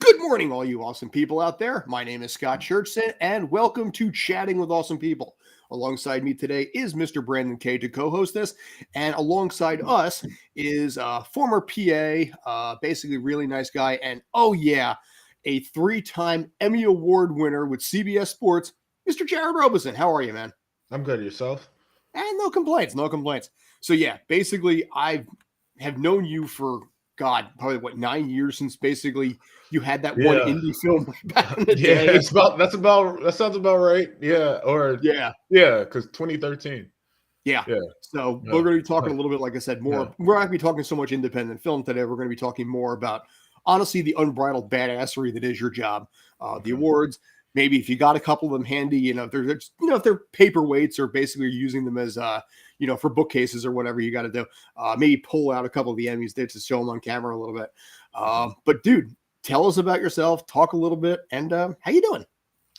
Good morning, all you awesome people out there. My name is Scott Churchson, and welcome to Chatting with Awesome People. Alongside me today is Mr. Brandon K to co-host this, and alongside us is former PA, basically really nice guy, and oh yeah, a three-time Emmy Award winner with CBS Sports, Mr. Jared Roberson. How are you, man? I'm good. Yourself? And no complaints, no complaints. So yeah, basically, I have known you for God, probably 9 years since basically you had that one Yeah. indie film back in the Yeah, day. that sounds about right. Yeah, Yeah, because 2013. yeah. Yeah. So we're Yeah. going to be talking a little bit, like I said, Yeah. more. We're not going to be talking so much independent film today. We're going to be talking more about honestly the unbridled badassery that is your job, the Mhm. awards. Maybe if you got a couple of them handy, if they're paperweights or basically using them as for bookcases or whatever you got to do. Maybe pull out a couple of the Emmys there to show them on camera a little bit. But dude, tell us about yourself. Talk a little bit, and how you doing?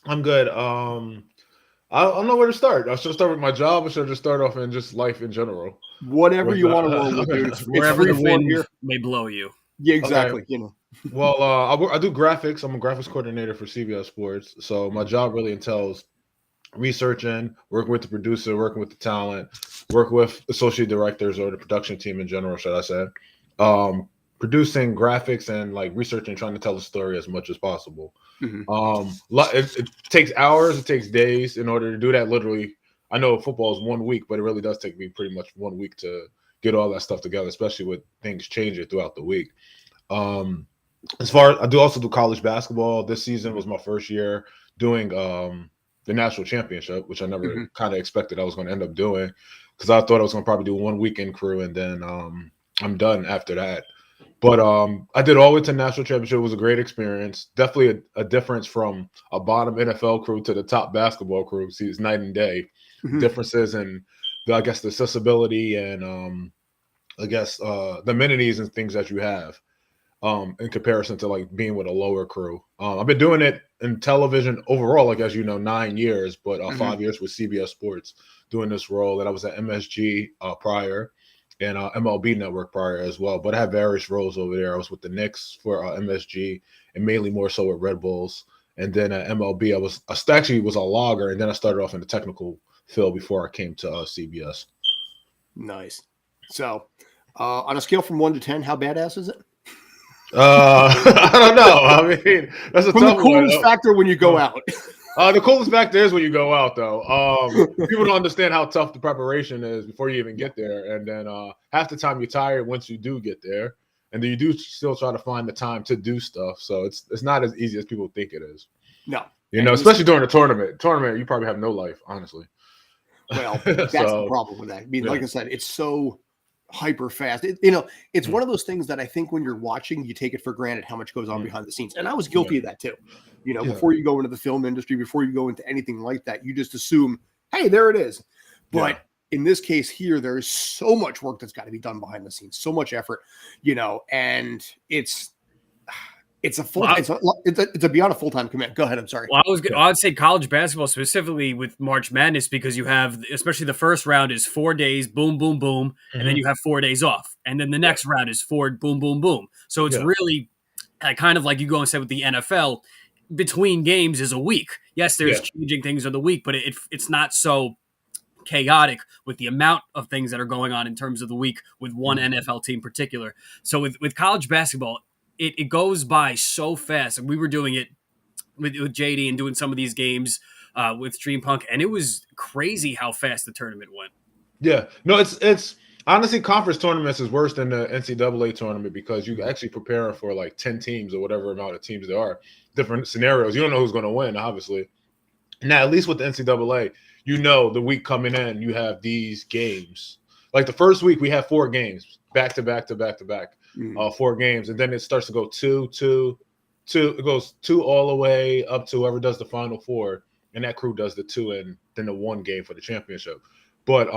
I'm good. I don't know where to start. I should start with my job. I should just start off in just life in general. Whatever you want to roll with, dude. It's Wherever free the form wind here. may blow you. Yeah, Okay. exactly. Well, I do graphics. I'm a graphics coordinator for CBS Sports. So my job really entails researching, working with the producer, working with the talent, work with associate directors or the production team in general, should I say. Producing graphics and like researching, trying to tell the story as much as possible. It takes hours, it takes days in order to do that. Literally, I know football is 1 week, but it really does take me pretty much 1 week to get all that stuff together, especially with things changing throughout the week. As far as I do also do college basketball. This season was my first year doing the national championship, which I never kind of expected I was going to end up doing because I thought I was going to probably do 1 weekend crew and then I'm done after that. But I did all the way to national championship. It was a great experience. Definitely a difference from a bottom NFL crew to the top basketball crew. See, it's night and day. Differences in, I guess, the accessibility and the amenities and things that you have in comparison to like being with a lower crew. I've been doing it in television overall, like as you know, 9 years, but 5 years with CBS Sports doing this role. And I was at MSG prior and MLB Network prior as well. But I had various roles over there. I was with the Knicks for MSG and mainly more so with Red Bulls. And then at MLB, I actually was a logger, and then I started off in the technical field before I came to CBS. Nice. So, on a scale from 1 to 10, how badass is it? I don't know. I mean, that's a From tough the coolest one. factor when you go out. The coolest factor is when you go out, though. People don't understand how tough the preparation is before you even get there, and then half the time you're tired once you do get there, and then you do still try to find the time to do stuff. So it's not as easy as people think it is. No, especially during a tournament. Tournament, you probably have no life, honestly. Well, that's the problem with that. I mean, like I said, it's so hyper fast. It's one of those things that I think when you're watching, you take it for granted how much goes on behind the scenes. And I was guilty of that too. Before you go into the film industry, before you go into anything like that, you just assume, hey, there it is. But in this case here, there is so much work that's got to be done behind the scenes, so much effort, and it's a full. It's a beyond a full-time commitment. Go ahead. I'm sorry. Well, I'd say college basketball specifically with March Madness because you have, especially the first round is 4 days, boom, boom, boom, and then you have 4 days off, and then the next round is 4, boom, boom, boom. So it's really kind of like you go and say with the NFL, between games is a week. Yes, there's changing things of the week, but it's not so chaotic with the amount of things that are going on in terms of the week with one NFL team in particular. So with college basketball, it goes by so fast. And we were doing it with JD and doing some of these games with Stream Punk, and it was crazy how fast the tournament went. Yeah. No, it's honestly, conference tournaments is worse than the NCAA tournament because you actually prepare for like 10 teams or whatever amount of teams there are, different scenarios. You don't know who's going to win, obviously. Now, at least with the NCAA, the week coming in, you have these games. Like the first week, we have 4 games, back to back to back to back, 4 games. And then it starts to go 2, 2, 2. It goes 2 all the way up to whoever does the final 4. And that crew does the 2 and then the 1 game for the championship. But,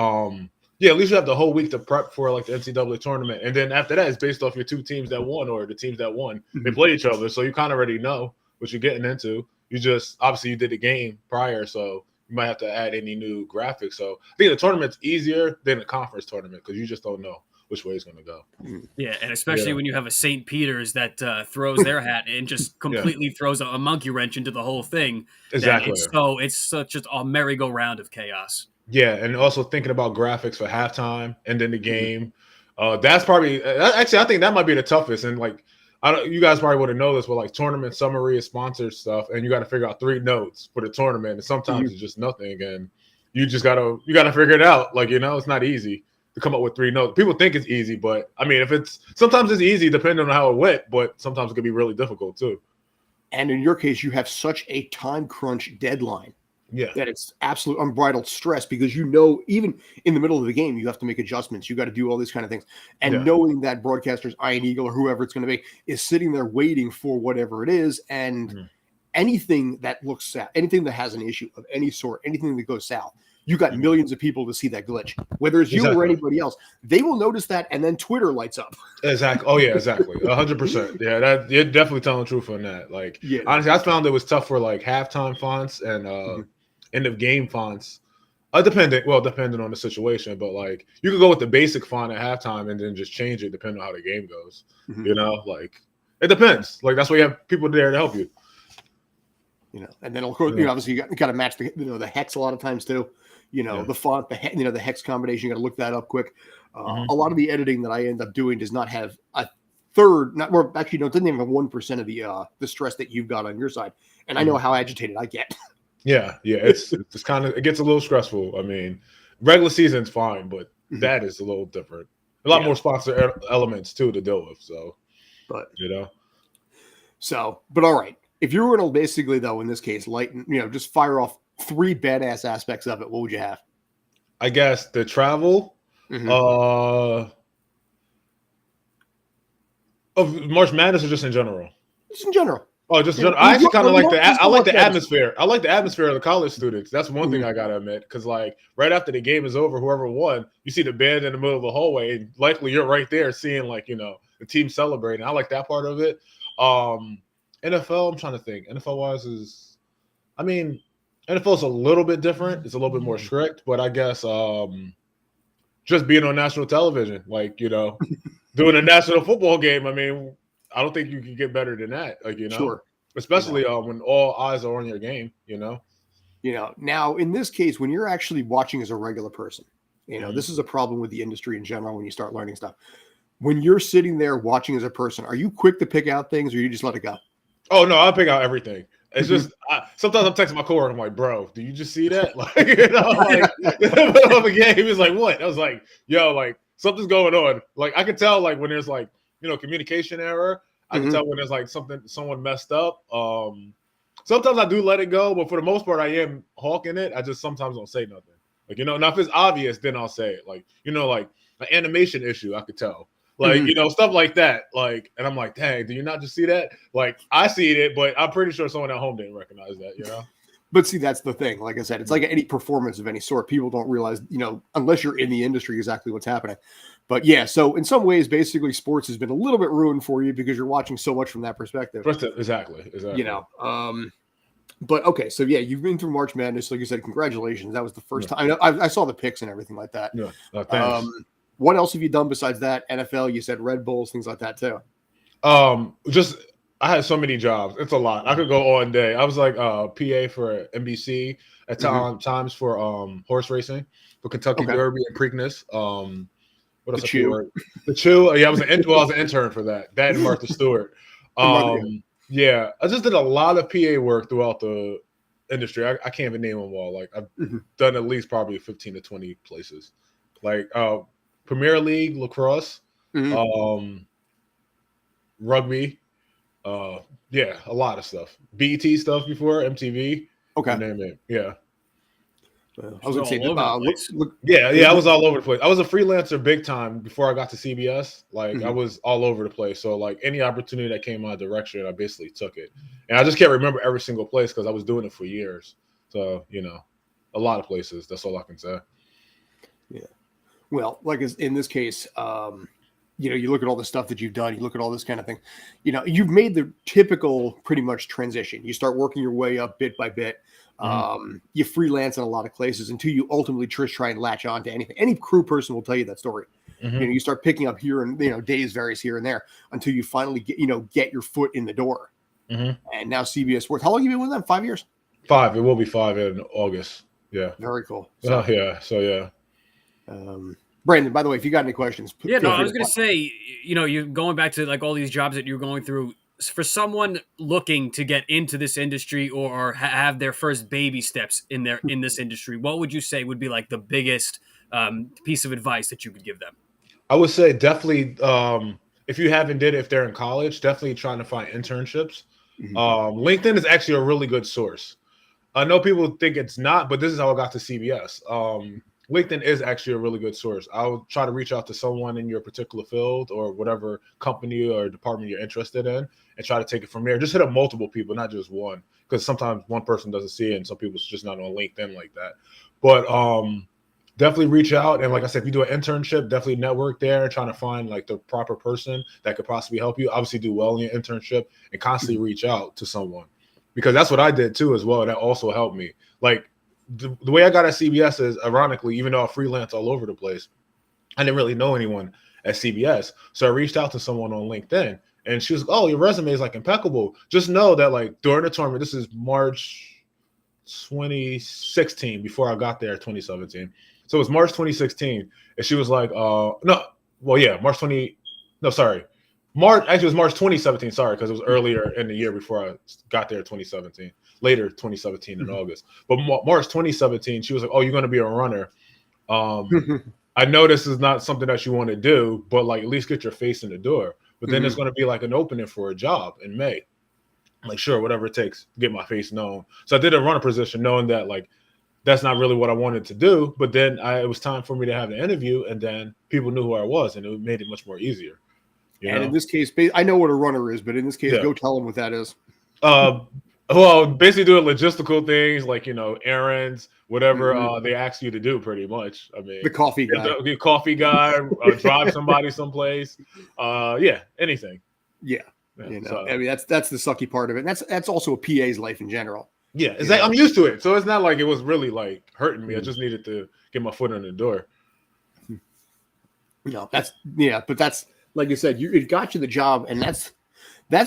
at least you have the whole week to prep for like the NCAA tournament. And then after that, it's based off your 2 teams that won or the teams that won. They play each other. So you kind of already know what you're getting into. You just, obviously you did the game prior. So you might have to add any new graphics. So I think the tournament's easier than the conference tournament because you just don't know which way it's going to go. Yeah, and especially when you have a St. Peter's that throws their hat and just completely throws a monkey wrench into the whole thing. Exactly. It's such a merry-go-round of chaos. Yeah, and also thinking about graphics for halftime and then the game. That's probably actually I think that might be the toughest. And like you guys probably wouldn't know this, but like tournament summary is sponsored stuff, and you got to figure out 3 notes for the tournament, and sometimes it's just nothing, and you gotta figure it out. Like it's not easy to come up with 3 notes. People think it's easy, but I mean, sometimes it's easy depending on how it went, but sometimes it can be really difficult too. And in your case, you have such a time crunch deadline. Yeah, that it's absolute unbridled stress because even in the middle of the game, you have to make adjustments. You got to do all these kind of things. And knowing that broadcasters, Iron Eagle or whoever it's going to be, is sitting there waiting for whatever it is. And anything that looks south, anything that has an issue of any sort, anything that goes south, you got millions of people to see that glitch. Whether it's you or anybody else, they will notice that, and then Twitter lights up. Exactly. Oh yeah, exactly. 100%. Yeah, you're definitely telling the truth on that. Like, honestly, I found it was tough for like halftime fonts and end of game fonts. Depending on the situation, but like you could go with the basic font at halftime and then just change it depending on how the game goes. Like it depends. Like that's why you have people there to help you. And then of course, obviously you got to match the hex a lot of times too. The font, the hex combination. You got to look that up quick. A lot of the editing that I end up doing does not have a third, it doesn't even have 1% of the stress that you've got on your side. And I know how agitated I get. Yeah, it's kind of, it gets a little stressful. I mean, regular season's fine, but that is a little different. A lot more sponsor elements too to deal with. So, but but all right. If you were going to basically though in this case lighten, just fire off 3 badass aspects of it, what would you have? I guess the travel, of March Madness or just in general? Just in general. Oh, just I actually kind of like I like the atmosphere. I like the atmosphere of the college students. That's one thing I gotta admit, because like right after the game is over, whoever won, you see the band in the middle of the hallway, and likely you're right there seeing like the team celebrating. I like that part of it. NFL, I'm trying to think. NFL wise NFL is a little bit different. It's a little bit more strict, but I guess just being on national television, like doing a national football game. I mean, I don't think you can get better than that. Like, sure. Especially when all eyes are on your game, Now in this case, when you're actually watching as a regular person, this is a problem with the industry in general when you start learning stuff. When you're sitting there watching as a person, are you quick to pick out things or you just let it go? Oh, no, I'll pick out everything. It's just sometimes I'm texting my coworker. I'm like, bro, do you just see that? Like, like in the middle of a game, he was like, what? I was like, yo, like something's going on. Like I can tell like when there's like communication error. I can tell when there's like someone messed up. Sometimes I do let it go, but for the most part, I am hawking it. I just sometimes don't say nothing. Like now if it's obvious, then I'll say it. Like like an animation issue, I could tell. Like stuff like that. Like, and I'm like, dang, do you not just see that? Like I see it, but I'm pretty sure someone at home didn't recognize that. But see, that's the thing. Like I said, it's like any performance of any sort. People don't realize, unless you're in the industry, exactly what's happening. But yeah, so in some ways, basically, sports has been a little bit ruined for you because you're watching so much from that perspective. Exactly. But okay, so yeah, you've been through March Madness, like you said. Congratulations, that was the first time. I saw the pics and everything like that. Yeah, thanks. What else have you done besides that? NFL, you said Red Bulls, things like that too. I had so many jobs. It's a lot. I could go all day. I was like PA for NBC at times for horse racing for Kentucky Derby and Preakness. What else? The Chew. Yeah, I was an intern for that. That and Martha Stewart. Yeah, I just did a lot of PA work throughout the industry. I can't even name them all. Like I've done at least probably 15 to 20 places. Like Premier League, lacrosse, rugby. Yeah, a lot of stuff. BET stuff before, MTV. Okay. Name it. Yeah. I was going to say, I was all over the place. I was a freelancer big time before I got to CBS. Like I was all over the place. So like any opportunity that came my direction, I basically took it. And I just can't remember every single place because I was doing it for years. So, a lot of places. That's all I can say. Yeah. Well, like in this case, you look at all the stuff that you've done, you look at all this kind of thing, you've made the typical pretty much transition. You start working your way up bit by bit. You freelance in a lot of places until you ultimately try and latch on to anything. Any crew person will tell you that story. You start picking up here and days varies here and there until you finally get your foot in the door. And now CBS Sports. How long have you been with them? 5 years? 5. It will be 5 in August. Yeah. Very cool. So, yeah. Brandon, by the way, if you got any questions, I was going to say, you're going back to like all these jobs that you're going through. For someone looking to get into this industry or have their first baby steps in this industry, what would you say would be like the biggest piece of advice that you could give them? I would say definitely, if you haven't did it, if they're in college, definitely trying to find internships. LinkedIn is actually a really good source. I know people think it's not, but this is how I got to CBS. LinkedIn is actually a really good source. I would try to reach out to someone in your particular field or whatever company or department you're interested in and try to take it from there. Just hit up multiple people, not just one, because sometimes one person doesn't see it and some people's just not on LinkedIn like that. But definitely reach out. And like I said, if you do an internship, definitely network there, trying to find like the proper person that could possibly help you. Obviously do well in your internship and constantly reach out to someone, because that's what I did too as well. That also helped me. Like, the way I got at CBS is, ironically, even though I freelance all over the place, I didn't really know anyone at CBS. So I reached out to someone on LinkedIn and she was like, oh, your resume is like impeccable. Just know that like during the tournament, this is March 2016, before I got there, 2017. So it was March 2016. And she was like, March, actually, it was March 2017. Sorry, because it was earlier in the year before I got there, 2017. Later, 2017 in August. But March 2017, she was like, "Oh, you're going to be a runner. I know this is not something that you want to do, but like at least get your face in the door. But then there's going to be like an opening for a job in May. I'm like, sure, whatever it takes to get my face known." So I did a runner position, knowing that like that's not really what I wanted to do. But then it was time for me to have the interview, and then people knew who I was, and it made it much more easier. And in this case, I know what a runner is, but in this case, go tell them what that is. Well, basically doing logistical things like, errands, whatever they ask you to do, pretty much. I mean, the coffee guy, drive somebody someplace. Anything. Yeah. So, I mean, that's the sucky part of it. And that's also a PA's life in general. Yeah, exactly. I'm used to it. So it's not like it was really like hurting me. I just needed to get my foot in the door. But that's, like I said, it got you the job, and that's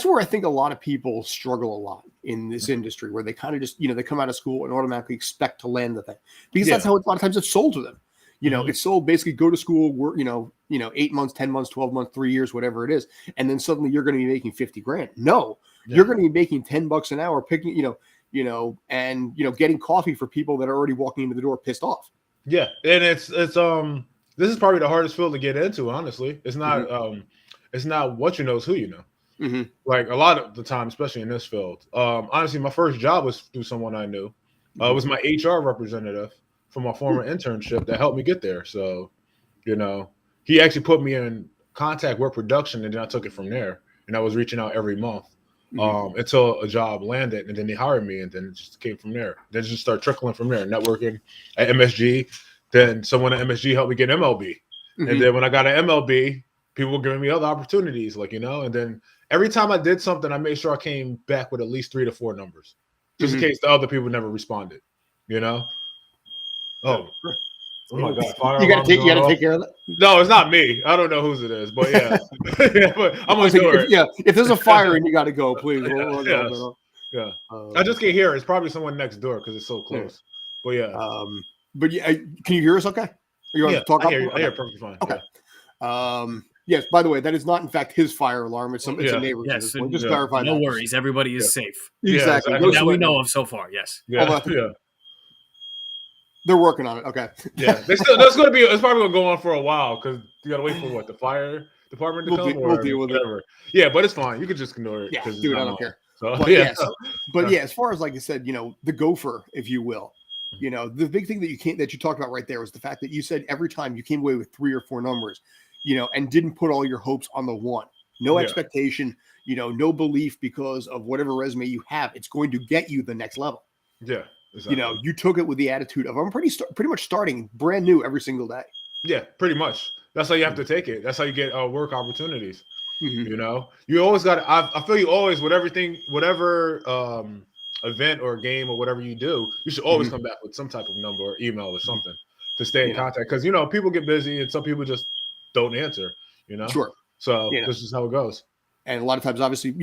where I think a lot of people struggle a lot in this industry, where they kind of just, they come out of school and automatically expect to land the thing, because that's how a lot of times it's sold to them. It's sold basically, go to school, work, 8 months, 10 months, 12 months, 3 years, whatever it is. And then suddenly you're going to be making 50 grand. No, you're going to be making $10 an hour picking, getting coffee for people that are already walking into the door pissed off. Yeah. And it's this is probably the hardest field to get into. Honestly, it's not, it's not what you know, it's who you know. Like a lot of the time, especially in this field. Honestly, my first job was through someone I knew. It was my HR representative from my former internship that helped me get there. So, he actually put me in contact with production, and then I took it from there. And I was reaching out every month until a job landed, and then they hired me, and then it just came from there. Then it just started trickling from there. Networking at MSG. Then someone at MSG helped me get MLB. And then when I got an MLB, people were giving me other opportunities, and then every time I did something, I made sure I came back with at least 3 to 4 numbers, just in case the other people never responded. Oh my God! You got to take care of that. No, it's not me. I don't know whose it is, but yeah, but I'm gonna do it. If there's a fire and you got to go, please. I just can't hear it. It's probably someone next door because it's so close. But can you hear us? Okay. You want to talk? I hear perfectly fine. Okay. Yes. By the way, that is not in fact his fire alarm. It's a neighbor's. Yes. Just clarify. No worries. Everybody is safe. Exactly. That we know of so far. Yes. They're working on it. Okay. Yeah. It's probably gonna go on for a while because you gotta wait for the fire department to come. We'll deal with whatever. Yeah, but it's fine. You can just ignore it. Yeah, dude, I don't care. So, but as far as like I said, the gopher, if you will, the big thing that you talked about right there was the fact that you said every time you came away with 3 or 4 numbers, and didn't put all your hopes on the one. No expectation, no belief because of whatever resume you have. It's going to get you the next level. Yeah. Exactly. You took it with the attitude of I'm pretty much starting brand new every single day. Yeah, pretty much. That's how you have to take it. That's how you get work opportunities. You always got. I feel you always with everything, whatever event or game or whatever you do, you should always come back with some type of number or email or something to stay in contact. Because people get busy and some people just don't answer, Sure. So this is how it goes. And a lot of times, obviously,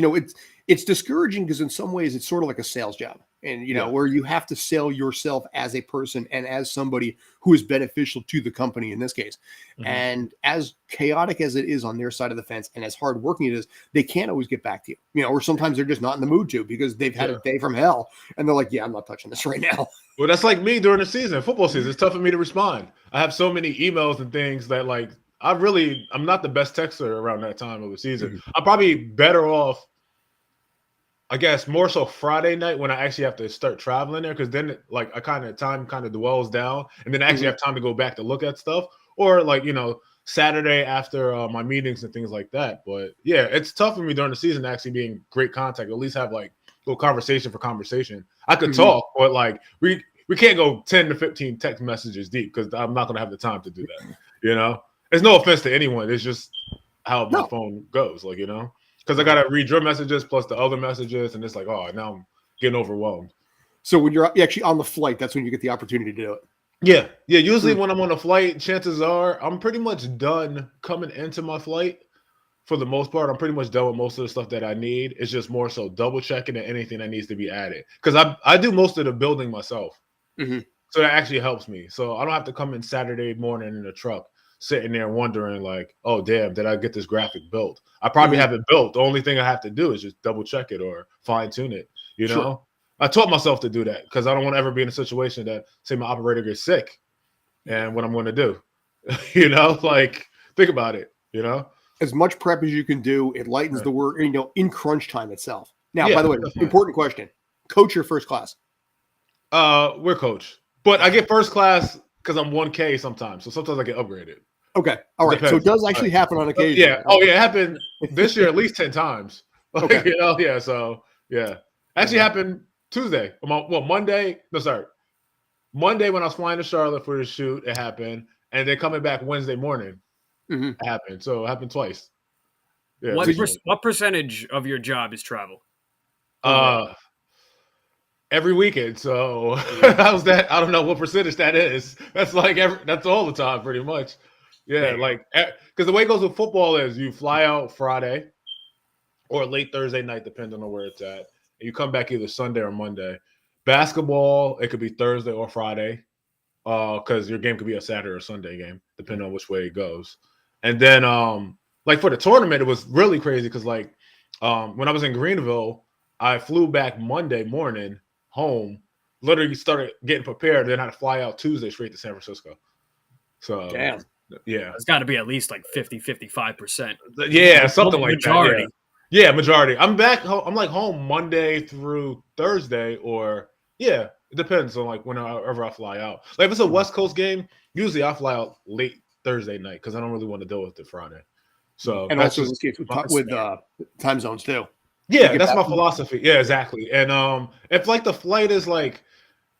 it's discouraging because in some ways it's sort of like a sales job, and where you have to sell yourself as a person and as somebody who is beneficial to the company in this case. And as chaotic as it is on their side of the fence and as hardworking it is, they can't always get back to you, or sometimes they're just not in the mood to because they've had a day from hell and they're like, yeah, I'm not touching this right now. Well, that's like me during the season, football season. It's tough for me to respond. I have so many emails and things that like I'm not the best texter around that time of the season. I'm probably better off, I guess, more so Friday night when I actually have to start traveling there, because then like time dwells down, and then I actually have time to go back to look at stuff, or like Saturday after my meetings and things like that. But yeah, it's tough for me during the season to actually be in great contact, at least have like a little conversation for conversation. I could talk, but like we can't go 10 to 15 text messages deep because I'm not going to have the time to do that. There's no offense to anyone. It's just how my phone goes, like, because I got to read your messages plus the other messages. And it's like, oh, now I'm getting overwhelmed. So when you're actually on the flight, that's when you get the opportunity to do it. Yeah. Yeah. Usually when I'm on a flight, chances are I'm pretty much done coming into my flight. For the most part, I'm pretty much done with most of the stuff that I need. It's just more so double checking and anything that needs to be added. Because I do most of the building myself. So that actually helps me. So I don't have to come in Saturday morning in the truck sitting there wondering like, oh, damn, did I get this graphic built? I probably have it built. The only thing I have to do is just double check it or fine tune it. Sure. I taught myself to do that because I don't want to ever be in a situation that, say, my operator gets sick and what I'm going to do. Like, think about it, As much prep as you can do, it lightens the work, in crunch time itself. Now, by the way, important question. Coach or first class? We're coach. But I get first class because I'm 1K sometimes. So sometimes I get upgraded. Okay. All right. Depends. So it does actually happen on occasion. Yeah. Oh, yeah. It happened this year at least 10 times. Like, yeah. So, yeah. Actually happened Tuesday. Monday. No, sorry. Monday when I was flying to Charlotte for the shoot, it happened. And then coming back Wednesday morning, it happened. So it happened twice. Yeah. What percentage of your job is travel? Every weekend. So how's that? I don't know what percentage that is. That's like that's all the time, pretty much. Yeah, like because the way it goes with football is you fly out Friday or late Thursday night, depending on where it's at, and you come back either Sunday or Monday. Basketball, it could be Thursday or Friday, because your game could be a Saturday or Sunday game, depending on which way it goes. And then, like for the tournament, it was really crazy because like when I was in Greenville, I flew back Monday morning home, literally started getting prepared, then I had to fly out Tuesday straight to San Francisco. So damn. Yeah. It's got to be at least like 50-55%. Yeah, something like majority. That. Yeah, majority. I'm back home. I'm like home Monday through Thursday, or it depends on like whenever I fly out. Like if it's a West Coast game, usually I fly out late Thursday night because I don't really want to deal with it Friday. So and also this case with time zones too. Yeah, that's my philosophy. Yeah, exactly. And if like the flight is like,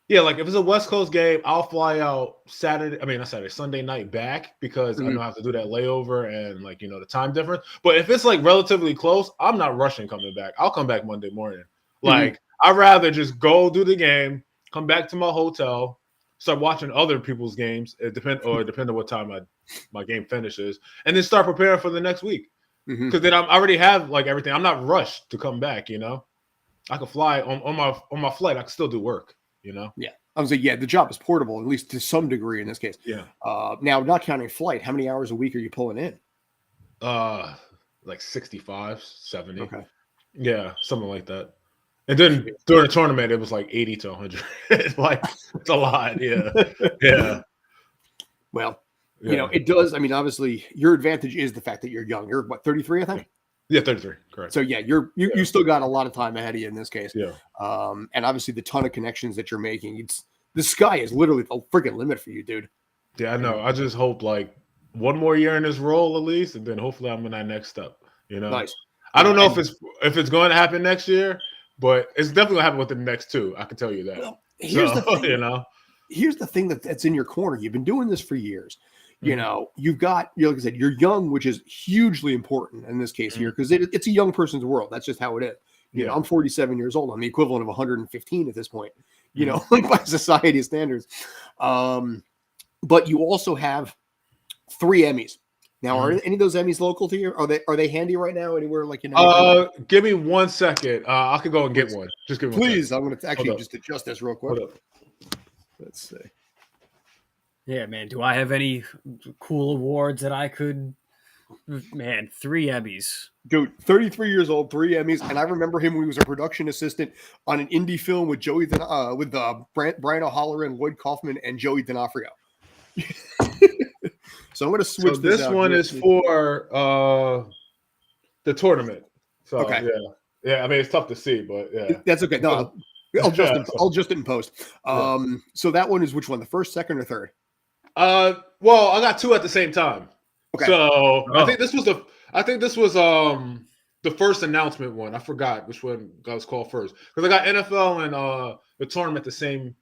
like if it's a West Coast game, I'll fly out Sunday night back because I know I have to do that layover and like, the time difference. But if it's like relatively close, I'm not rushing coming back. I'll come back Monday morning. Like I'd rather just go do the game, come back to my hotel, start watching other people's games. Depend on what time my game finishes, and then start preparing for the next week. Because then I already have like everything. I'm not rushed to come back. I could fly on my flight. I can still do work. Yeah. I was like, the job is portable, at least to some degree in this case. Yeah. Now, not counting flight, how many hours a week are you pulling in? Like 65, 70. Okay. Yeah, something like that. And then during the tournament, it was like 80 to 100. It's a lot. Yeah. Yeah. Well, it does. I mean, obviously, your advantage is the fact that you're young. You're what, 33, I think? Yeah, 33. Correct. So, you still got a lot of time ahead of you in this case. Yeah. And obviously, the ton of connections that you're making, the sky is literally the freaking limit for you, dude. Yeah, I know. I just hope like one more year in this role at least, and then hopefully I'm in that next step. Nice. I don't know if it's going to happen next year, but it's definitely going to happen within the next two. I can tell you that. Well, here's the thing. Here's the thing that's in your corner. You've been doing this for years. You've got, like I said, you're young, which is hugely important in this case here because it's a young person's world. That's just how it is. I'm 47 years old. I'm the equivalent of 115 at this point, like by society standards. But you also have 3 Emmys. Now, are any of those Emmys local to you? Are they handy right now anywhere? Like give me 1 second. I could go and get one. Just give me 1 second. Please, I'm going to actually just adjust this real quick. Hold up. Let's see. Yeah, man. Do I have any cool awards that I could? Man, 3 Emmys. Dude, 33 years old, 3 Emmys, and I remember him when he was a production assistant on an indie film with Brian O'Halloran, Lloyd Kaufman, and Joey D'Onofrio. So I'm going to switch. So this one is for the tournament. So okay. Yeah. I mean, it's tough to see, but yeah, that's okay. No, I'll just it in post. So that one is which one? The first, second, or third? Well, I got 2 at the same time. Okay. So I think this was the first announcement one. I forgot which one was called first because I got NFL and the tournament the same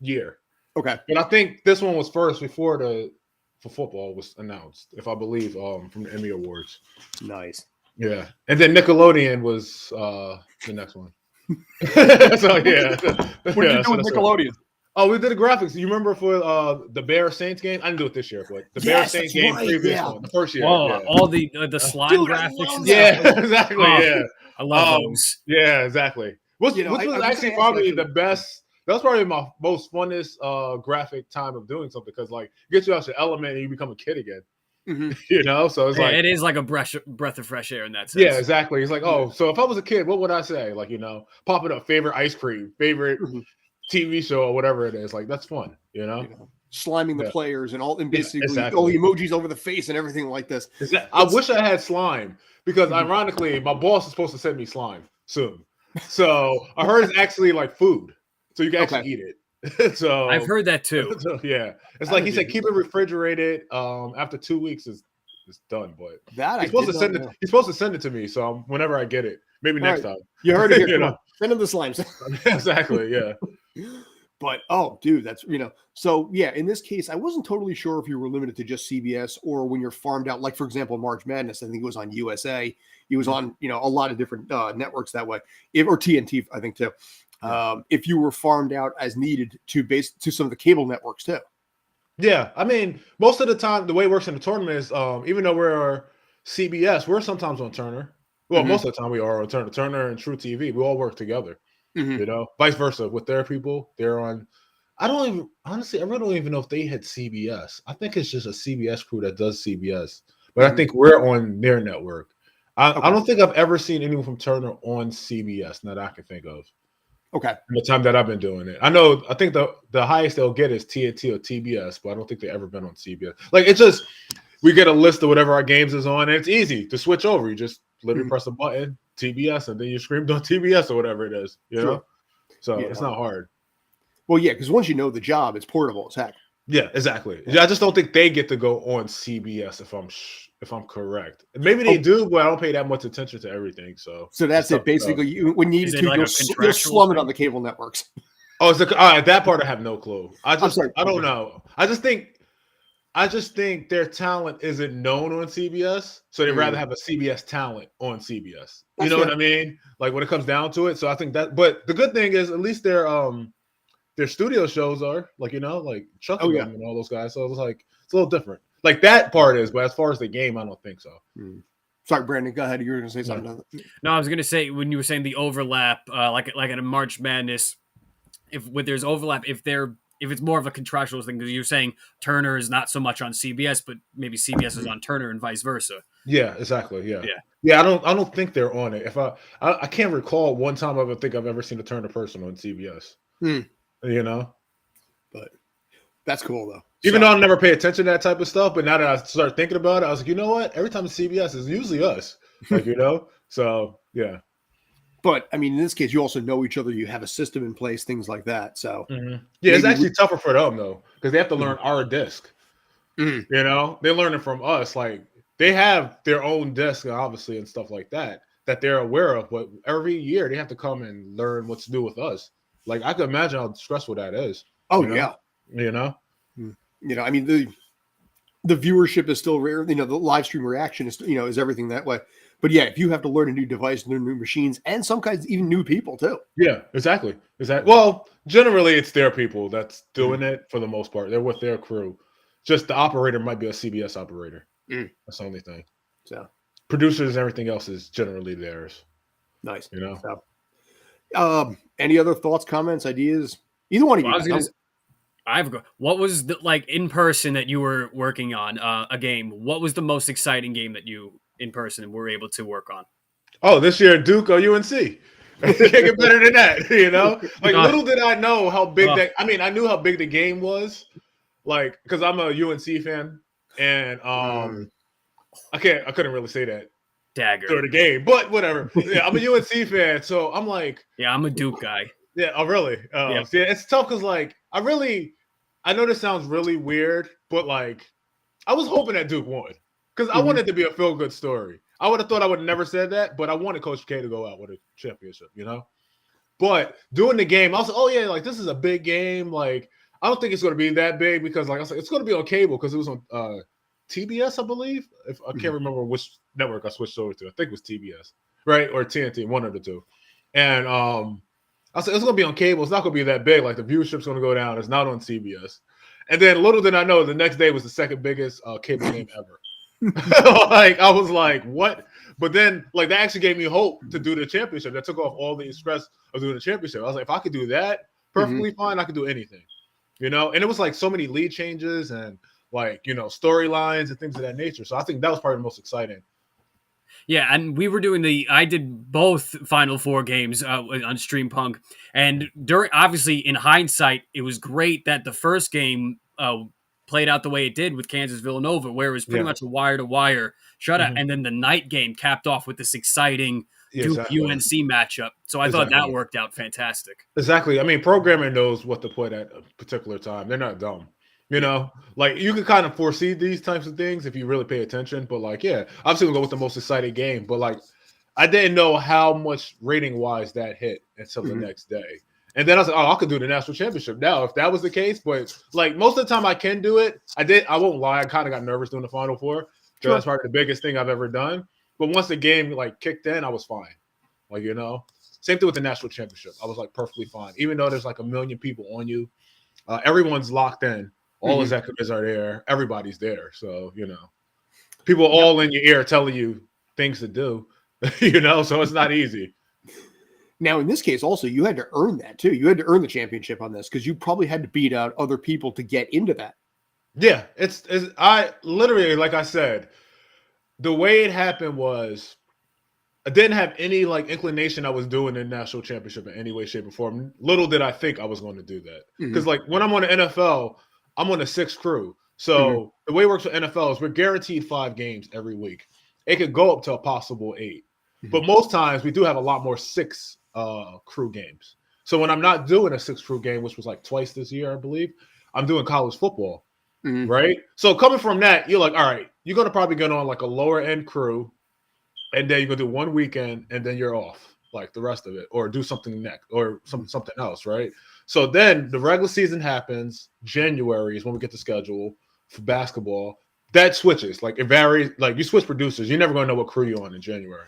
year. Okay. But I think this one was first before for football was announced, if I believe, from the Emmy Awards. Nice. Yeah. And then Nickelodeon was the next one. So yeah. What did you do with Nickelodeon? Oh, we did the graphics. You remember for the Bears Saints game? I didn't do it this year, but the Bears Saints game previous one, the first year. Oh, all the slime graphics. And stuff. Exactly. Yeah, I love those. Yeah, exactly. Which was actually probably the best. That was probably my most funnest graphic time of doing something because like it gets you out your element and you become a kid again. Mm-hmm. So it's like it is like a breath of fresh air in that sense. Yeah, exactly. It's like, so if I was a kid, what would I say? Like, popping up favorite ice cream, favorite TV show or whatever it is. Like that's fun, sliming the players and basically all the emojis over the face and everything like this. I wish I had slime because ironically my boss is supposed to send me slime soon. So I heard it's actually like food. So you can actually eat it. So I've heard that too. So, yeah. It's like he said keep it refrigerated. After 2 weeks it's done. But he's supposed to send it to me. So whenever I get it, maybe next time. You heard it here. Send him the slimes. Exactly, yeah. But dude, that's so yeah, in this case, I wasn't totally sure if you were limited to just CBS or when you're farmed out, like for example, March Madness, I think it was on USA. It was on, a lot of different networks that way. Or TNT, I think too. If you were farmed out as needed to some of the cable networks too. Yeah, I mean, most of the time the way it works in the tournament is even though we're CBS, we're sometimes on Turner. Well, most of the time we are on Turner and True TV. We all work together. Vice versa with their people. They're on. I really don't even know if they had CBS. I think it's just a CBS crew that does CBS, but I think we're on their network. I don't think I've ever seen anyone from Turner on CBS that I can think of. Okay. In the time that I've been doing it, I think the highest they'll get is TNT or TBS, but I don't think they've ever been on CBS. Like it's just we get a list of whatever our games is on, and it's easy to switch over. You just literally press a button, TBS, and then you screamed on TBS or whatever it is, know? So it's not hard. Well, yeah, because once you know the job, it's portable as heck. Yeah, exactly. I just don't think they get to go on CBS if I'm correct. Maybe they do, but I don't pay that much attention to everything. So that's it. Basically, when you need to, you'll slum it on the cable networks. Oh, that part I have no clue. I don't know. I just think their talent isn't known on CBS, so they'd rather have a CBS talent on CBS. You know what I mean? Like when it comes down to it. So I think that. But the good thing is, at least their studio shows are like like Chuck and all those guys. So it's like it's a little different. Like that part is, but as far as the game, I don't think so. Sorry, Brandon. Go ahead. You were going to say something. No, I was going to say when you were saying the overlap, like at a March Madness, if there's overlap, if it's more of a contractual thing, because you're saying Turner is not so much on CBS, but maybe CBS is on Turner and vice versa. Yeah, exactly. Yeah. I don't think they're on it. If I can't recall one time I've ever seen a Turner person on CBS. But that's cool though. Even though I never pay attention to that type of stuff, but now that I start thinking about it, I was like, you know what? Every time it's CBS, it's usually us. Like so yeah. But I mean, in this case, you also know each other. You have a system in place, things like that. So yeah, it's actually tougher for them though, because they have to learn our disc. They're learning from us. Like they have their own disc, obviously, and stuff like that they're aware of. But every year they have to come and learn what to do with us. Like I can imagine how stressful that is. Oh yeah, I mean the viewership is still rare. The live stream reaction is is everything that way. But yeah, if you have to learn a new device, learn new machines, and some kinds even new people too. Yeah, exactly. Well, generally it's their people that's doing it for the most part. They're with their crew. Just the operator might be a CBS operator. That's the only thing. So producers, everything else is generally theirs. Nice. So, any other thoughts, comments, ideas? Either one of you guys. What was the, like in person that you were working on a game? What was the most exciting game that you in person were able to work on? Oh, this year Duke or UNC. You can't get better than that, Like little did I know how big that. I mean, I knew how big the game was, like because I'm a UNC fan, and I couldn't really say that dagger during the game, but whatever. Yeah, I'm a UNC fan, so I'm like, yeah, I'm a Duke guy. Yeah, oh really? Yeah, it's tough because like I know this sounds really weird, but like I was hoping that Duke won because I wanted it to be a feel good story. I would have thought I would have never said that, but I wanted Coach K to go out with a championship, But doing the game, I was like, oh yeah, like this is a big game. Like I don't think it's going to be that big because like I was like, it's going to be on cable because it was on TBS, I believe. If I can't remember which network I switched over to. I think it was TBS, right, or TNT, one of the two. And I said, it's going to be on cable. It's not going to be that big. Like, the viewership's going to go down. It's not on CBS. And then little did I know, the next day was the second biggest cable game ever. Like, I was like, what? But then, like, that actually gave me hope to do the championship. That took off all the stress of doing the championship. I was like, if I could do that perfectly fine, I could do anything. And it was, like, so many lead changes and, like, storylines and things of that nature. So I think that was probably the most exciting. Yeah, and I did both Final Four games on Stream Punk, and obviously in hindsight, it was great that the first game played out the way it did with Kansas Villanova, where it was pretty much a wire-to-wire shutout, and then the night game capped off with this exciting Duke UNC matchup. So I thought that worked out fantastic. Exactly. I mean, programming knows what to put at a particular time. They're not dumb. Like you can kind of foresee these types of things if you really pay attention. But like, yeah, obviously we'll go with the most exciting game. But like, I didn't know how much rating wise that hit until the next day. And then I was like, oh, I could do the national championship now if that was the case. But like most of the time I can do it. I won't lie. I kind of got nervous doing the Final Four. Sure. That's probably the biggest thing I've ever done. But once the game like kicked in, I was fine. Like, same thing with the national championship. I was like perfectly fine. Even though there's like a million people on you, everyone's locked in. All executives are there. Everybody's there. So, people all in your ear telling you things to do, so it's not easy. Now, in this case, also, you had to earn that, too. You had to earn the championship on this because you probably had to beat out other people to get into that. Yeah. I literally, like I said, the way it happened was I didn't have any, like, inclination I was doing the national championship in any way, shape, or form. Little did I think I was going to do that. Because, like, when I'm on the NFL – I'm on a 6 crew. So the way it works for NFL is we're guaranteed 5 games every week. It could go up to a possible 8. But most times we do have a lot more 6 crew games. So when I'm not doing a 6 crew game, which was like twice this year, I believe, I'm doing college football. Right? So coming from that, you're like, all right, you're going to probably get on like a lower end crew. And then you're going to do one weekend and then you're off like the rest of it or do something next or something else. Right? So then the regular season happens. January is when we get the schedule for basketball. That switches. Like it varies. Like you switch producers. You're never going to know what crew you're on in January.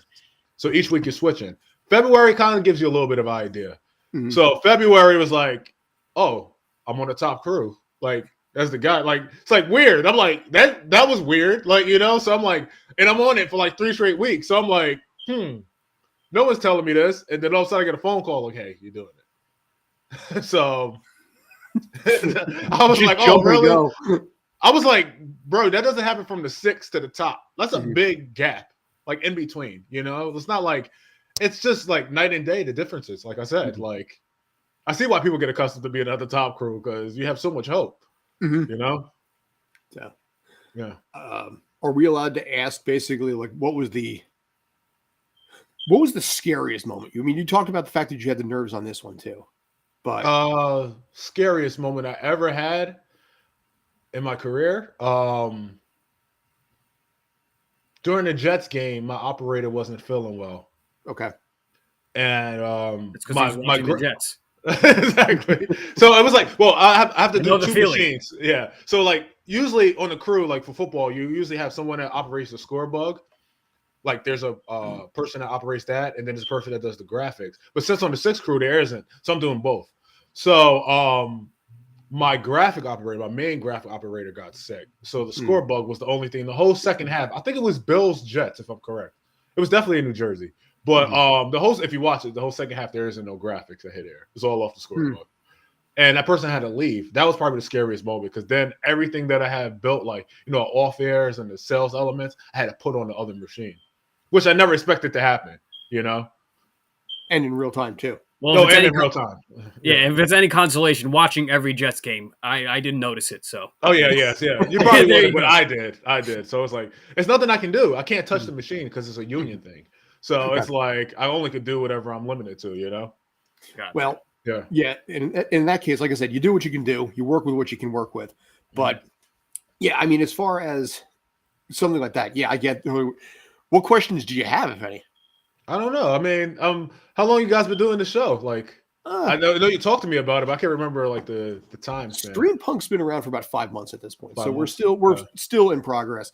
So each week you're switching. February kind of gives you a little bit of idea. So February was like, oh, I'm on the top crew. Like that's the guy. Like it's like weird. I'm like that was weird. Like So I'm like, and I'm on it for like 3 straight weeks. So I'm like, no one's telling me this. And then all of a sudden I get a phone call like, hey, you're doing it. So I was like, oh, really? I was like, bro, that doesn't happen from the 6 to the top. That's a big gap, like in between, It's not like it's just like night and day, the differences. Like I said, like I see why people get accustomed to being at the top crew because you have so much hope, Yeah. Are we allowed to ask basically like what was the scariest moment? I mean, you talked about the fact that you had the nerves on this one too. But scariest moment I ever had in my career. During the Jets game, my operator wasn't feeling well. Okay. And it's because he's watching the Jets. Exactly. So it was like, well, I have to do 2 machines. Yeah. So like usually on the crew, like for football, you usually have someone that operates the score bug. Like there's a person that operates that, and then there's a person that does the graphics. But since on the 6 crew, there isn't. So I'm doing both. So my main graphic operator got sick. So the score bug was the only thing. The whole second half, I think it was Bills Jets, if I'm correct. It was definitely in New Jersey. But if you watch it, the whole second half, there isn't no graphics that hit air. It's all off the score bug. And that person had to leave. That was probably the scariest moment because then everything that I had built, like, off airs and the sales elements, I had to put on the other machine, which I never expected to happen, And in real time, too. Well, and in real time. Yeah, if it's any consolation, watching every Jets game, I didn't notice it. So. Oh yeah. You probably would, but I did. So it's like it's nothing I can do. I can't touch the machine because it's a union thing. So it's like I only could do whatever I'm limited to. Gotcha. Well, yeah. In that case, like I said, you do what you can do. You work with what you can work with. But yeah, I mean, as far as something like that, yeah, I get. What questions do you have, if any? I don't know. I mean, how long you guys been doing the show? Like, I know you talked to me about it, but I can't remember like the time span. Stream Punk's been around for about 5 months at this point, so we're still in progress.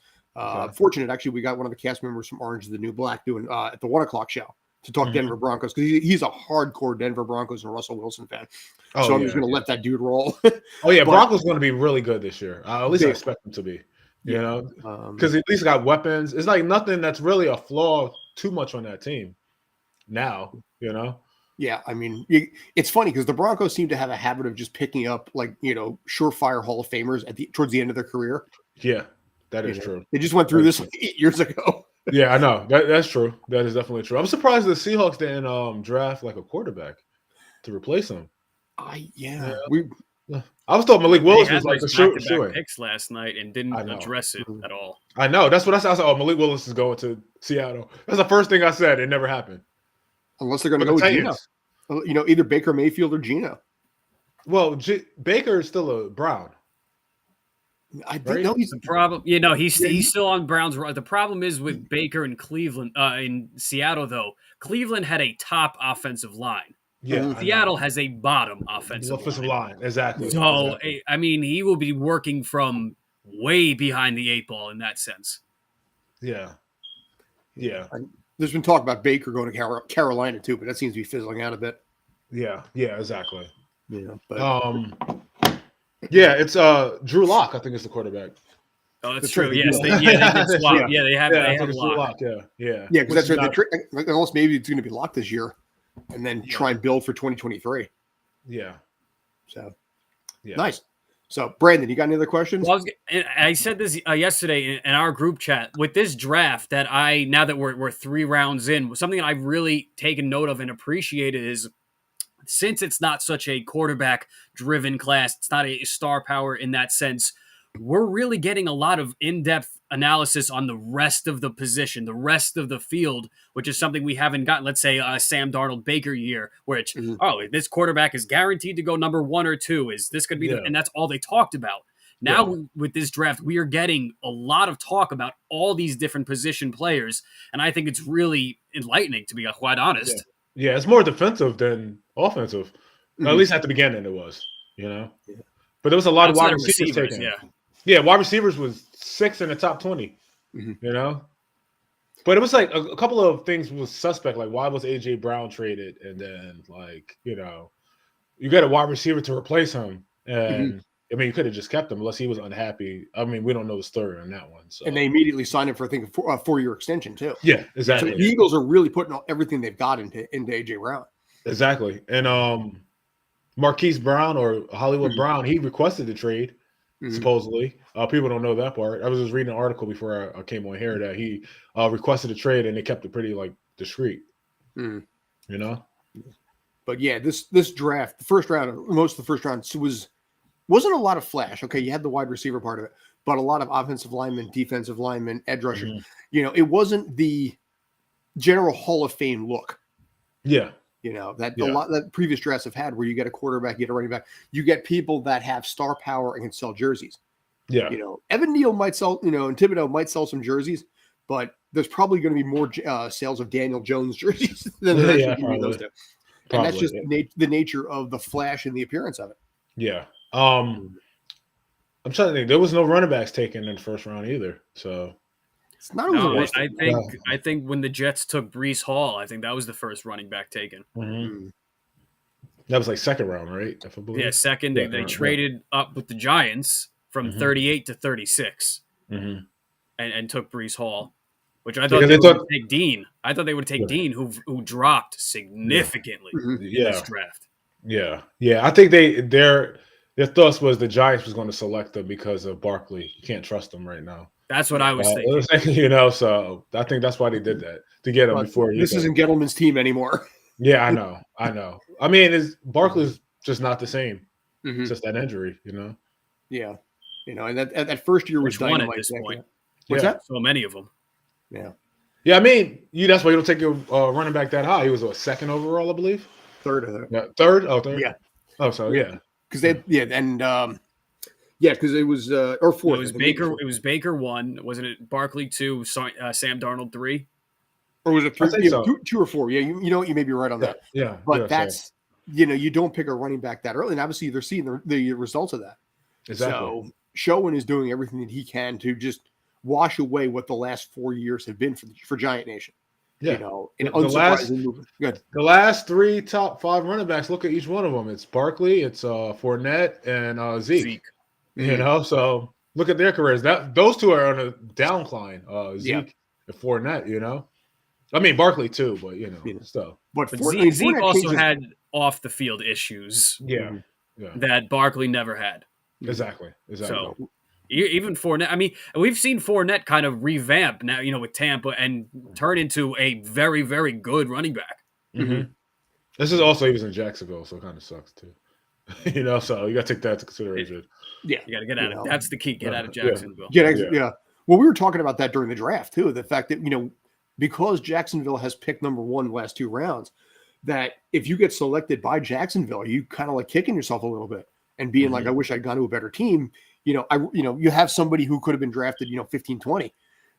Fortunate, actually, we got one of the cast members from Orange is the New Black doing at the 1:00 show to talk Denver Broncos because he's a hardcore Denver Broncos and Russell Wilson fan. So I'm just going to let that dude roll. Broncos going to be really good this year. At least I expect them to be. Because at least got weapons. It's like nothing that's really a flaw too much on that team now. Yeah, I mean, it's funny because the Broncos seem to have a habit of just picking up surefire Hall of Famers towards the end of their career. Yeah, that is true. They just went through this 8 years ago. Yeah, I know. That's true. That is definitely true. I'm surprised the Seahawks didn't draft like a quarterback to replace him. I was told Malik Willis was like the shoe picks last night and didn't address it at all. I know. That's what I said. I said, Malik Willis is going to Seattle. That's the first thing I said. It never happened. Unless they're going to go with Geno. Either Baker Mayfield or Geno. Well, Baker is still a Brown. I think he's the problem. He's still on Browns. The problem is with Baker in Cleveland, in Seattle, though. Cleveland had a top offensive line. Yeah, Seattle has a bottom offensive line. Exactly. So, I mean, he will be working from way behind the 8 ball in that sense. Yeah. There's been talk about Baker going to Carolina too, but that seems to be fizzling out a bit. Yeah, exactly. It's Drew Lock, I think, is the quarterback. Oh, that's true. Yes, they did swap. They have Lock. Yeah, because that's right. Unless maybe it's going to be Lock this year, and then try and build for 2023. Yeah. So, nice. So, Brandon, you got any other questions? Well, I said this yesterday in our group chat. With this draft now that we're 3 rounds in, something I've really taken note of and appreciated is since it's not such a quarterback-driven class, it's not a star power in that sense, we're really getting a lot of in-depth analysis on the rest of the position, the rest of the field, which is something we haven't gotten, let's say, Sam Darnold Baker year, which, this quarterback is guaranteed to go number 1 or 2. Is this going to be and that's all they talked about. Now, with this draft, we are getting a lot of talk about all these different position players, and I think it's really enlightening, to be quite honest. Yeah, it's more defensive than offensive. At least at the beginning it was, But there was a lot of wide receivers taken. Yeah, wide receivers was 6 in the top 20, But it was like a couple of things was suspect. Like, why was A.J. Brown traded? And then, you got a wide receiver to replace him. And, I mean, you could have just kept him unless he was unhappy. I mean, we don't know the story on that one. So. And they immediately signed him for, I think, a 4-year extension, too. Yeah, exactly. So the Eagles are really putting everything they've got into A.J. Brown. Exactly. And Marquise Brown or Hollywood Brown, he requested the trade. Supposedly, people don't know that part. I was just reading an article before I came on here that he requested a trade and they kept it pretty discreet. But yeah, this draft, the first round, most of the first round wasn't a lot of flash. Okay, you had the wide receiver part of it, but a lot of offensive linemen, defensive linemen, edge rushers. It wasn't the general Hall of Fame look. Yeah. A lot that previous drafts have had where you get a quarterback, you get a running back, you get people that have star power and can sell jerseys. Yeah. Evan Neal might sell, and Thibodeau might sell some jerseys, but there's probably going to be more sales of Daniel Jones jerseys than there actually going to be those two. And that's just the nature of the flash and the appearance of it. Yeah. I'm trying to think. There was no running backs taken in the first round either. So it's not the worst. I think when the Jets took Breece Hall, I think that was the first running back taken. That was like second round, right? If I believe. Yeah, second. They traded up with the Giants from 38 to 36 and took Breece Hall, which I thought they would take Dean. I thought they would take Dean, who dropped significantly in this draft. Yeah. I think their thoughts was the Giants was going to select them because of Barkley. You can't trust them right now. That's what I was thinking. So I think that's why they did that, to get him before. This isn't Gettleman's team anymore. Yeah, I know. I mean, Barkley's just not the same. It's just that injury, Yeah, and that first year was dynamite at this point. What's that? So many of them. Yeah. I mean, that's why you don't take your running back that high. He was second overall, I believe. Third, I think. Yeah, third. Oh, third. Yeah. Oh, so because because it was or fourth. It was Baker 1. Wasn't it Barkley 2? Sam Darnold 3. Or was it 3? I think so. 2 or 4? Yeah, you may be right on that. Yeah. But that's you don't pick a running back that early, and obviously they're seeing the results of that. Exactly. So Schoen is doing everything that he can to just wash away what the last 4 years have been for Giant Nation. Yeah. An unsurprising movement. Good. The last 3 top 5 running backs, look at each one of them. It's Barkley, it's Fournette, and Zeke. So look at their careers. Those two are on a downcline. Zeke and Fournette, I mean Barkley too, but still. But Zeke also had off the field issues. Yeah. That Barkley never had. Exactly. So even Fournette, I mean, we've seen Fournette kind of revamp now, with Tampa and turn into a very, very good running back. This is also he was in Jacksonville, so it kind of sucks too. So you got to take that into consideration. Yeah, you got to get out of that's the key. Get out of Jacksonville. Yeah. Well, we were talking about that during the draft too. The fact that because Jacksonville has picked number 1 the last 2 rounds, that if you get selected by Jacksonville, you kind of like kicking yourself a little bit and being like, I wish I'd gone to a better team. You have somebody who could have been drafted, 15, 20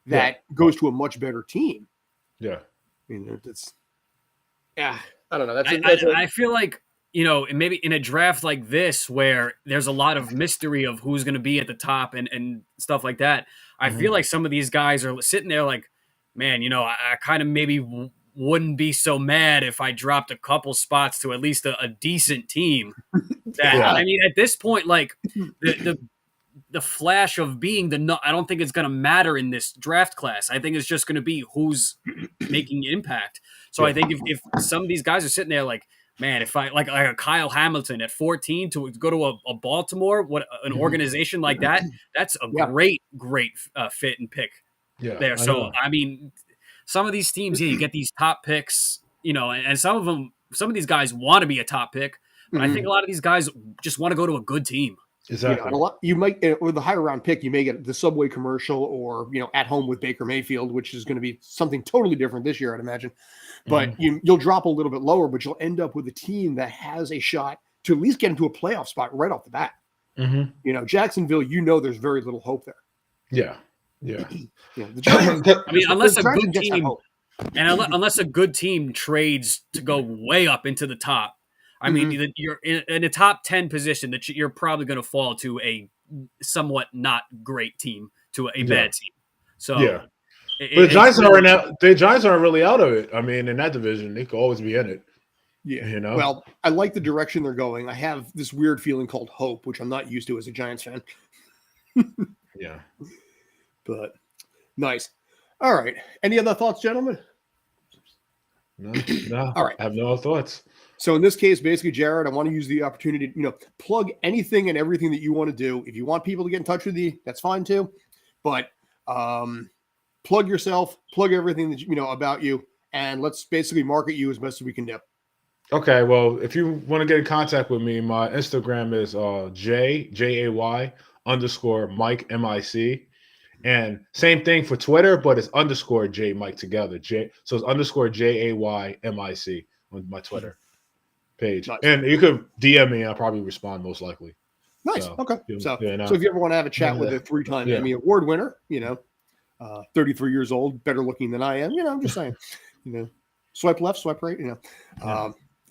that goes to a much better team. Yeah. I mean, I don't know. I feel like, maybe in a draft like this where there's a lot of mystery of who's going to be at the top and stuff like that. I feel like some of these guys are sitting there like, man, I kind of maybe wouldn't be so mad if I dropped a couple spots to at least a decent team. I mean, at this point, like the flash of being I don't think it's going to matter in this draft class. I think it's just going to be who's making impact. So I think if some of these guys are sitting there like, man, if I like a Kyle Hamilton at 14 to go to a Baltimore, an organization like that, that's a great fit and pick there. So, I mean, some of these teams, you get these top picks, and some of these guys want to be a top pick, but I think a lot of these guys just want to go to a good team. Exactly. You might, with the higher round pick, you may get the Subway commercial or, at home with Baker Mayfield, which is going to be something totally different this year, I'd imagine. But you'll drop a little bit lower, but you'll end up with a team that has a shot to at least get into a playoff spot right off the bat. Jacksonville, there's very little hope there. Yeah. I mean, unless a good team, unless a good team trades to go way up into the top, I mean, you're in a top 10 position that you're probably going to fall to a somewhat not great team, to a bad team. So, but the Giants aren't out. The Giants aren't really out of it. I mean, in that division, they could always be in it. Yeah, Well, I like the direction they're going. I have this weird feeling called hope, which I'm not used to as a Giants fan. Yeah. But nice. All right. Any other thoughts, gentlemen? No. All right. I have no other thoughts. So in this case, basically, Jared, I want to use the opportunity to, plug anything and everything that you want to do. If you want people to get in touch with you, that's fine too. But plug yourself, plug everything that about you, and let's basically market you as best as we can do. Okay. Well, if you want to get in contact with me, my Instagram is JAY_Mike MIC. And same thing for Twitter, but it's _J Mike together. So it's _JAYMIC on my Twitter page. Nice. And you could DM me, I'll probably respond most likely. Nice. So, okay. So if you ever want to have a chat with a 3-time Emmy Award winner, 33 years old, better looking than I am, I'm just saying, swipe left, swipe right,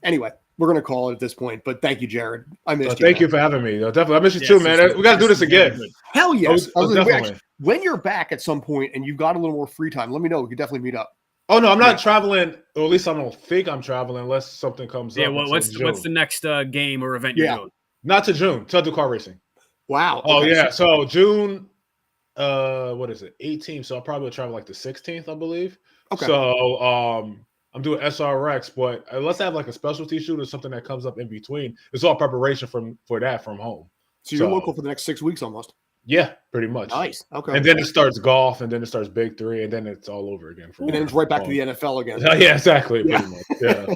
Anyway, we're going to call it at this point, but thank you, Jared. I missed you. Thank you for having me. Definitely. I miss you too, man. We got to do this again. Hell yes. Definitely. When you're back at some point and you've got a little more free time, let me know. We could definitely meet up. Oh no, I'm not traveling. Or at least I don't think I'm traveling unless something comes up. Yeah, what's the next game or event you're doing? Not to June. To car racing. Wow. Oh yeah. So June. What is it? 18th. So I'll probably travel like the 16th, I believe. Okay. So I'm doing SRX, but unless I have like a specialty shoot or something that comes up in between, it's all preparation for that from home. So you're local for the next 6 weeks almost. Yeah, pretty much. Nice. Okay. And then it starts golf, and then it starts Big Three, and then it's all over again. And then it's right back to the NFL again. Yeah, exactly. Pretty much. Yeah.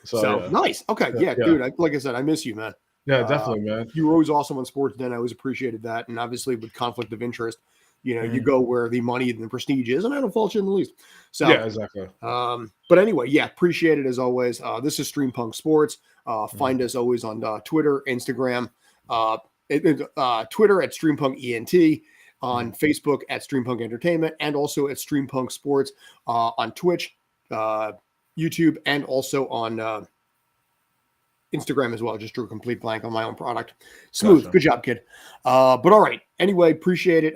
So nice. Okay. Yeah, dude. Like I said, I miss you, man. Yeah, definitely, man. You were always awesome on sports. Then I always appreciated that, and obviously with conflict of interest, you go where the money and the prestige is, and I don't fault you in the least. So yeah, exactly. But anyway, yeah, appreciate it as always. This is Streampunk Sports. Find us always on Twitter, Instagram, Twitter at Streampunk ENT, on Facebook at Streampunk Entertainment, and also at Streampunk Sports on Twitch, YouTube, and also on Instagram as well. Just drew a complete blank on my own product. Smooth. Gotcha. Good job, kid. But all right. Anyway, appreciate it.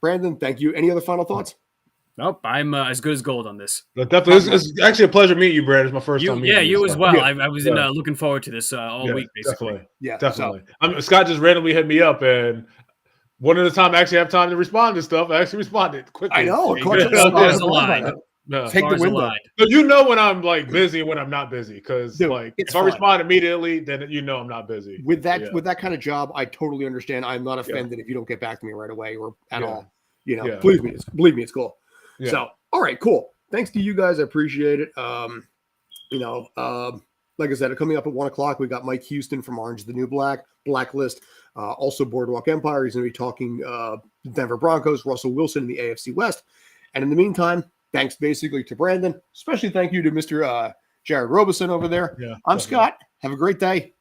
Brandon, thank you. Any other final thoughts? Nope. I'm as good as gold on this. Definitely. It's actually a pleasure meeting you, Brandon. It's my first time meeting you. You as well. I was looking forward to this all week, basically. Definitely. Scott just randomly hit me up, and one of the time I actually have time to respond to stuff. I actually responded quickly. I know. Stars aligned. Take the window. So you know when I'm like busy and when I'm not busy, because like if I respond immediately, then you know I'm not busy. With that kind of job, I totally understand. I'm not offended if you don't get back to me right away or at all. Believe me, it's cool. Yeah. So all right, cool. Thanks to you guys, I appreciate it. Like I said, coming up at 1:00, we got Mike Houston from Orange is the New Black, Blacklist, also Boardwalk Empire. He's going to be talking Denver Broncos, Russell Wilson in the AFC West, and in the meantime. Thanks basically to Brandon. Especially thank you to Mr. Jared Roberson over there. Yeah, I'm Scott. Have a great day.